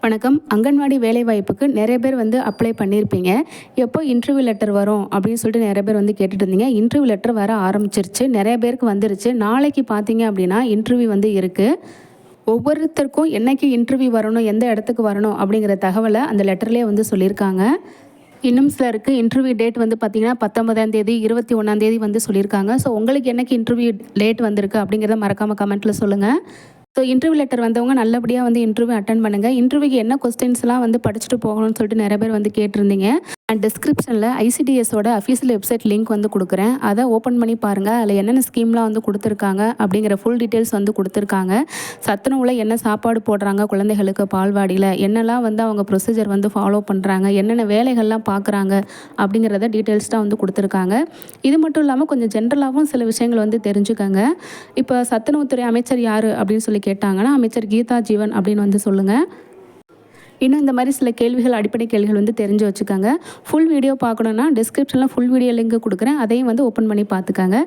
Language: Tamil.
வணக்கம். அங்கன்வாடி வேலைவாய்ப்புக்கு நிறைய பேர் வந்து அப்ளை பண்ணியிருப்பீங்க. எப்போ இன்டர்வியூ லெட்டர் வரும் அப்படின்னு சொல்லிட்டு நிறைய பேர் வந்து கேட்டுட்டு இருந்தீங்க. இன்டர்வியூ லெட்டர் வர ஆரம்பிச்சிருச்சு. நிறைய பேருக்கு வந்துருச்சு. நாளைக்கு பார்த்தீங்க அப்படின்னா இன்டர்வியூ வந்து இருக்குது. ஒவ்வொருத்தருக்கும் என்னைக்கு இன்டர்வியூ வரணும், எந்த இடத்துக்கு வரணும் அப்படிங்கிற தகவலை அந்த லெட்டர்லேயே வந்து சொல்லியிருக்காங்க. இன்னும் சிலருக்கு இன்டர்வியூ டேட் வந்து பார்த்தீங்கன்னா 19ஆம் தேதி 21ஆம் தேதி வந்து சொல்லியிருக்காங்க. ஸோ உங்களுக்கு என்னைக்கு இன்டர்வியூ டேட் வந்திருக்கு அப்படிங்கிறத மறக்காமல் கமெண்ட்டில் சொல்லுங்கள். ஸோ இன்டர்வியூ லெட்டர் வந்தவங்க நல்லபடியாக வந்து இன்டர்வியூ அட்டன் பண்ணுங்கள். இன்டர்வியூக்கு என்ன கொஸ்டின்ஸ்லாம் வந்து படிச்சுட்டு போகணும்னு சொல்லிட்டு நிறைய பேர் வந்து கேட்டிருந்தீங்க. அண்ட் டிஸ்கிரிப்ஷனில் ஐசிடிஎஸோட அஃபீஷியல் வெப்சைட் லிங்க் வந்து கொடுக்குறேன். அதை ஓப்பன் பண்ணி பாருங்கள். அதில் என்னென்ன ஸ்கீம்லாம் வந்து கொடுத்துருக்காங்க அப்படிங்கிற ஃபுல் டீட்டெயில்ஸ் வந்து கொடுத்துருக்காங்க. சத்துணவில் என்ன சாப்பாடு போடுறாங்க குழந்தைகளுக்கு பால்வாடியில், என்னெல்லாம் வந்து அவங்க ப்ரொசீஜர் வந்து ஃபாலோ பண்ணுறாங்க, என்னென்ன வேலைகள்லாம் பார்க்குறாங்க அப்படிங்கிறத டீட்டெயில்ஸ் தான் வந்து கொடுத்துருக்காங்க. இது மட்டும் இல்லாமல் கொஞ்சம் ஜென்ரலாகவும் சில விஷயங்கள் வந்து தெரிஞ்சுக்கங்க. இப்போ சத்துணவுத்துறை அமைச்சர் யார் அப்படின்னு சொல்லி கேட்டாங்கன்னா, அமைச்சர் கீதா ஜீவன் அப்படின்னு வந்து சொல்லுங்கள். இன்னும் இந்த மாதிரி சில கேள்விகள், அடிப்படை கேள்விகள் வந்து தெரிஞ்சு வச்சுக்கோங்க. ஃபுல் வீடியோ பார்க்கணுன்னா டிஸ்கிரிப்ஷனில் ஃபுல் வீடியோ லிங்க் கொடுக்குறேன். அதையும் வந்து ஓப்பன் பண்ணி பார்த்துக்கங்க.